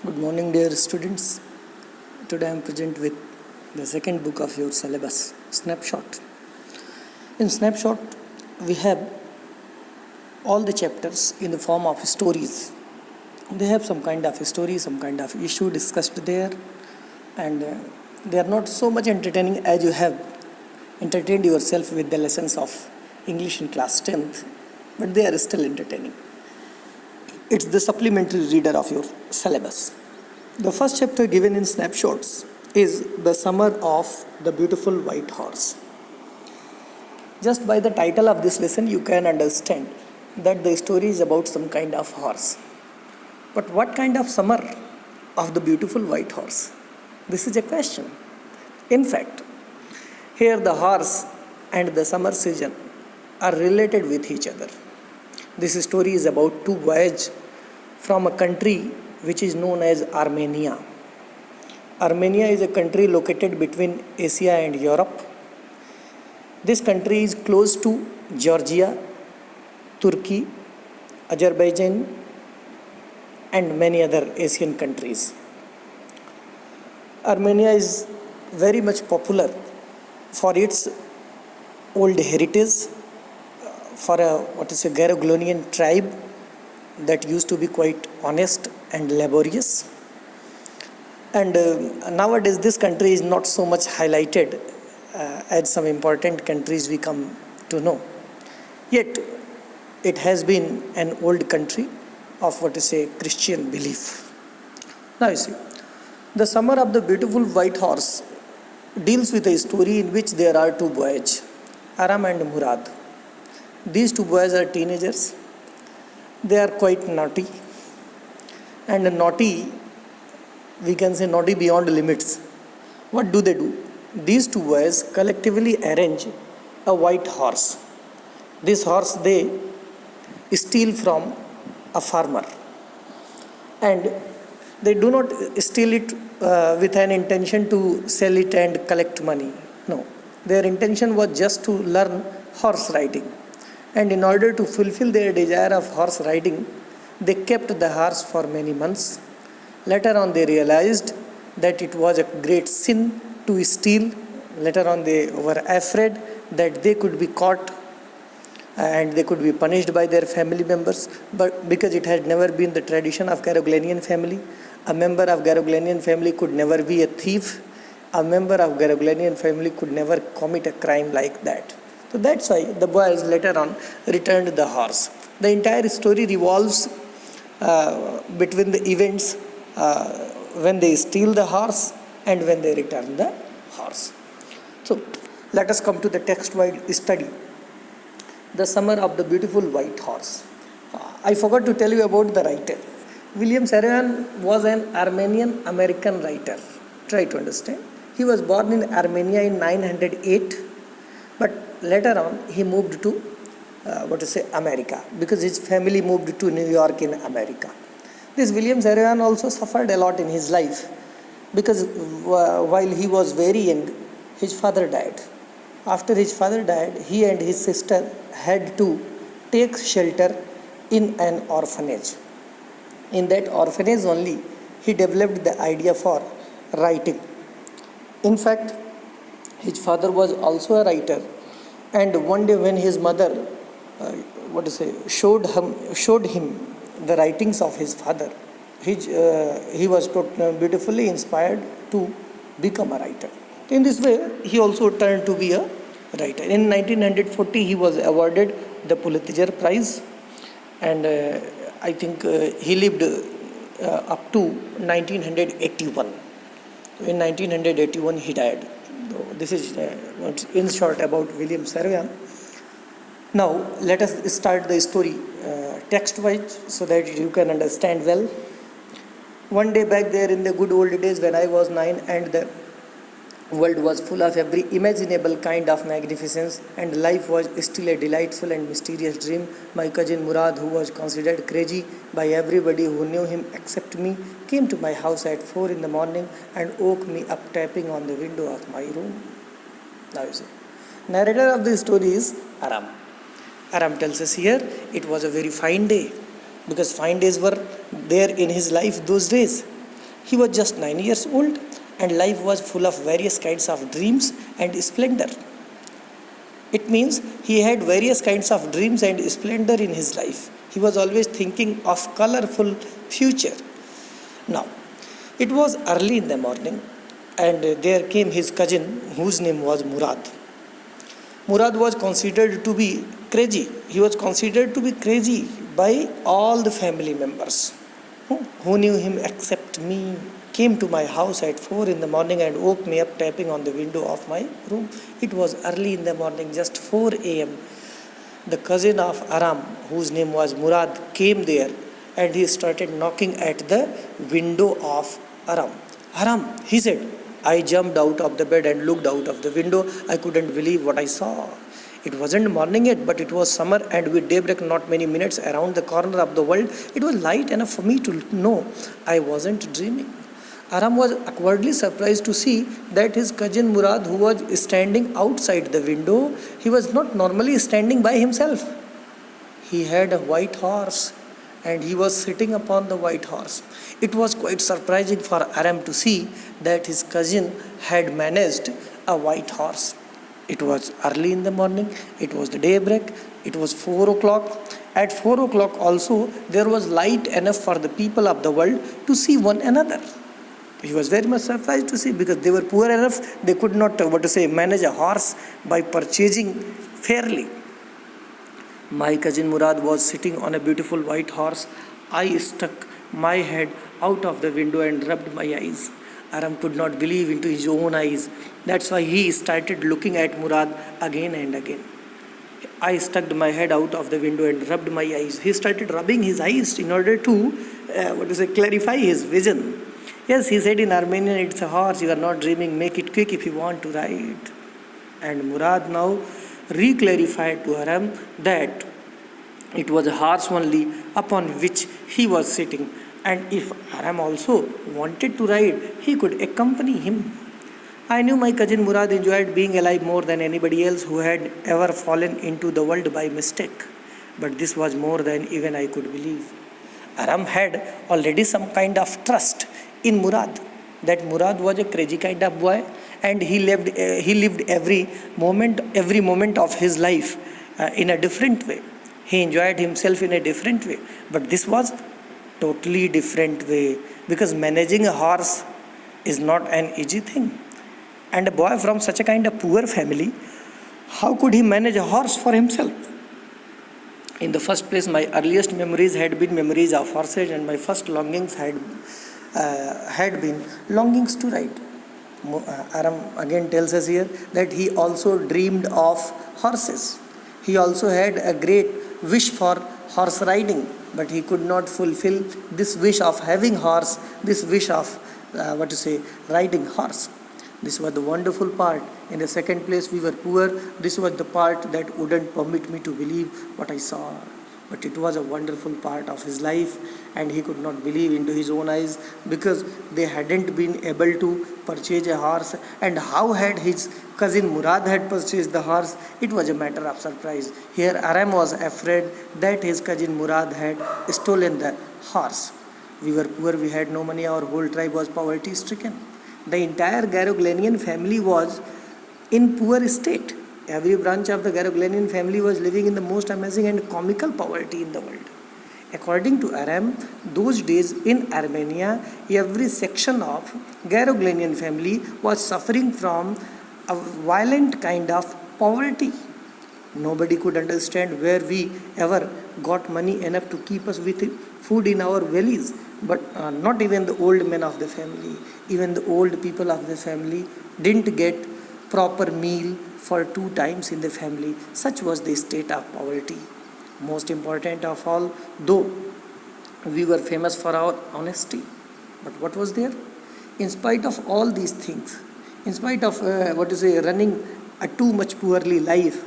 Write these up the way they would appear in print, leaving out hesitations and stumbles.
Good morning, dear students. Today I am present with the second book of your syllabus, Snapshot. In Snapshot, we have all the chapters in the form of stories. They have some kind of story, some kind of issue discussed there, and they are not so much entertaining as you have entertained yourself with the lessons of English in class 10th, but they are still entertaining. It's the supplementary reader of your syllabus. The first chapter given in Snapshots is The Summer of the Beautiful White Horse. Just by the title of this lesson, you can understand that the story is about some kind of horse. But what kind of summer of the beautiful white horse? This is a question. In fact, here the horse and the summer season are related with each other. This story is about two voyages from a country which is known as Armenia. Armenia is a country located between Asia and Europe. This country is close to Georgia, Turkey, Azerbaijan, and many other Asian countries. Armenia is very much popular for its old heritage, for a Garogloinian tribe that used to be quite honest and laborious. And nowadays this country is not so much highlighted as some important countries we come to know. Yet it has been an old country of Christian belief. Now you see, The Summer of the Beautiful White Horse deals with a story in which there are two boys, Aram and Murad. These two boys are teenagers. They are quite naughty, and naughty, we can say naughty beyond limits. What do? These two boys collectively arrange a white horse. This horse they steal from a farmer, and they do not steal it with an intention to sell it and collect money. No, their intention was just to learn horse riding. And in order to fulfill their desire of horse riding, they kept the horse for many months. Later on, they realized that it was a great sin to steal. Later on, they were afraid that they could be caught and they could be punished by their family members. But because it had never been the tradition of Garogloinian family, a member of Garogloinian family could never be a thief. A member of Garogloinian family could never commit a crime like that. So that's why the boys later on returned the horse. The entire story revolves between the events when they steal the horse and when they return the horse. So let us come to the text-wide study. The Summer of the Beautiful White Horse. I forgot to tell you about the writer. William Serran was an Armenian-American writer. Try to understand. He was born in Armenia in 908. But later on, he moved to America, because his family moved to New York in America. This William Serran also suffered a lot in his life, because while he was very young, his father died. After his father died, he and his sister had to take shelter in an orphanage. In that orphanage only, he developed the idea for writing. In fact, his father was also a writer, and one day when his mother showed him the writings of his father, he was beautifully inspired to become a writer. In this way, he also turned to be a writer. In 1940, he was awarded the Pulitzer Prize, and I think he lived up to 1981. In 1981, he died. This is in short about William Serran. Now let us start the story text-wise so that you can understand well. One day back there in the good old days when I was 9 and the world was full of every imaginable kind of magnificence and life was still a delightful and mysterious dream, my cousin Murad, who was considered crazy by everybody who knew him except me, came to my house at 4 in the morning and woke me up tapping on the window of my room. Now you see. Narrator of the story is Aram. Aram tells us here it was a very fine day, because fine days were there in his life those days. He was just 9 years old, and life was full of various kinds of dreams and splendor. It means he had various kinds of dreams and splendor in his life. He was always thinking of colorful future. Now, it was early in the morning, and there came his cousin whose name was Murad. Murad was considered to be crazy. He was considered to be crazy by all the family members who knew him except me. Came to my house at 4 in the morning and woke me up tapping on the window of my room. It was early in the morning, just 4 a.m. The cousin of Aram, whose name was Murad, came there and he started knocking at the window of Aram. Aram, he said. I jumped out of the bed and looked out of the window. I couldn't believe what I saw. It wasn't morning yet, but it was summer, and with daybreak not many minutes around the corner of the world, it was light enough for me to know I wasn't dreaming. Aram was awkwardly surprised to see that his cousin Murad, who was standing outside the window, he was not normally standing by himself. He had a white horse and he was sitting upon the white horse. It was quite surprising for Aram to see that his cousin had managed a white horse. It was early in the morning, it was the daybreak, it was 4 o'clock. At 4 o'clock also, there was light enough for the people of the world to see one another. He was very much surprised to see, because they were poor enough, they could not, manage a horse by purchasing fairly. My cousin Murad was sitting on a beautiful white horse. I stuck my head out of the window and rubbed my eyes. Aram could not believe into his own eyes. That's why he started looking at Murad again and again. I stuck my head out of the window and rubbed my eyes. He started rubbing his eyes in order to, clarify his vision. Yes, he said in Armenian, it's a horse, you are not dreaming, make it quick if you want to ride. And Murad now re-clarified to Aram that it was a horse only upon which he was sitting, and if Aram also wanted to ride, he could accompany him. I knew my cousin Murad enjoyed being alive more than anybody else who had ever fallen into the world by mistake, but this was more than even I could believe. Aram had already some kind of trust in Murad, that Murad was a crazy kind of boy, and he lived every moment of his life in a different way. He enjoyed himself in a different way, but this was totally different way, because managing a horse is not an easy thing. And a boy from such a kind of poor family, how could he manage a horse for himself? In the first place, my earliest memories had been memories of horses, and my first longings had been longings to ride. Aram again tells us here that he also dreamed of horses. He also had a great wish for horse riding, but he could not fulfill this wish of having horse, this wish of riding horse. This was the wonderful part. In the second place, we were poor. This was the part that wouldn't permit me to believe what I saw. But it was a wonderful part of his life, and he could not believe into his own eyes, because they hadn't been able to purchase a horse. And how had his cousin Murad had purchased the horse? It was a matter of surprise. Here Aram was afraid that his cousin Murad had stolen the horse. We were poor, we had no money, our whole tribe was poverty stricken. The entire Garoglanian family was in poor state. Every branch of the Garoglanian family was living in the most amazing and comical poverty in the world. According to Aram, those days in Armenia, every section of Garoglanian family was suffering from a violent kind of poverty. Nobody could understand where we ever got money enough to keep us with food in our bellies. But not even the old men of the family, even the old people of the family didn't get proper meal for 2 times in the family. Such was the state of poverty. Most important of all, though we were famous for our honesty, but what was there? In spite of all these things, in spite of running a too much poorly life,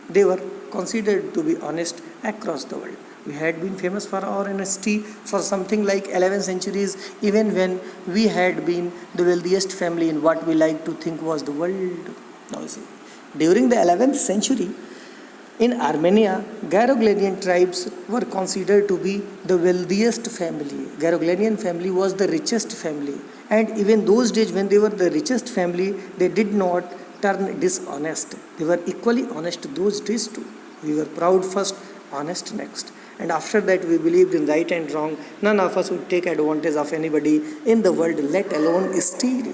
they were considered to be honest across the world. We had been famous for our honesty for something like 11 centuries, even when we had been the wealthiest family in what we like to think was the world. Now you see, during the 11th century, In Armenia, Garoglanian tribes were considered to be the wealthiest family. Garoglanian family was the richest family. And even those days when they were the richest family, they did not turn dishonest. They were equally honest those days too. We were proud first, honest next. And after that we believed in right and wrong. None of us would take advantage of anybody in the world, let alone steal.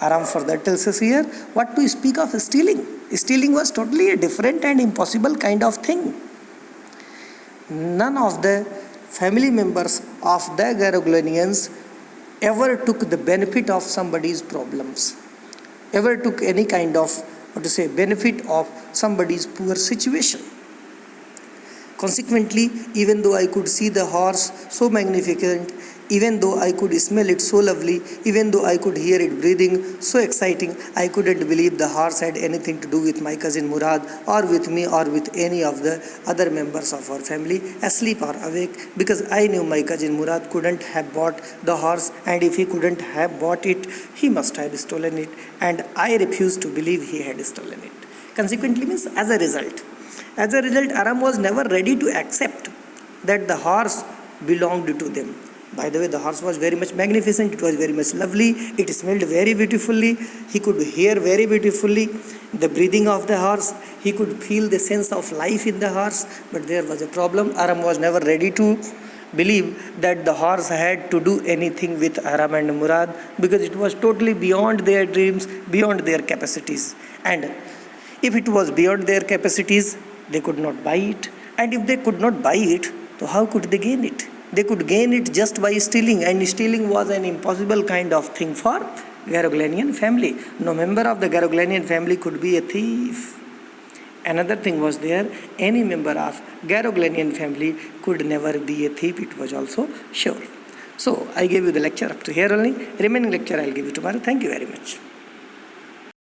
Aram further tells us here, what to speak of stealing? Stealing was totally a different and impossible kind of thing. None of the family members of the Garoglanians ever took the benefit of somebody's problems, ever took any kind of, benefit of somebody's poor situation. Consequently, even though I could see the horse so magnificent, even though I could smell it so lovely, even though I could hear it breathing so exciting, I couldn't believe the horse had anything to do with my cousin Murad or with me or with any of the other members of our family, asleep or awake, because I knew my cousin Murad couldn't have bought the horse, and if he couldn't have bought it, he must have stolen it, and I refused to believe he had stolen it. Consequently means as a result, Aram was never ready to accept that the horse belonged to them. By the way, the horse was very much magnificent, it was very much lovely, it smelled very beautifully, he could hear very beautifully the breathing of the horse, he could feel the sense of life in the horse, but there was a problem. Aram was never ready to believe that the horse had to do anything with Aram and Murad, because it was totally beyond their dreams, beyond their capacities. And if it was beyond their capacities, they could not buy it. And if they could not buy it, so how could they gain it? They could gain it just by stealing, and stealing was an impossible kind of thing for Garoglanian family. No member of the Garoglanian family could be a thief. Another thing was there, any member of Garoglanian family could never be a thief, it was also sure. So I gave you the lecture up to here only. Remaining lecture I'll give you tomorrow. Thank you very much.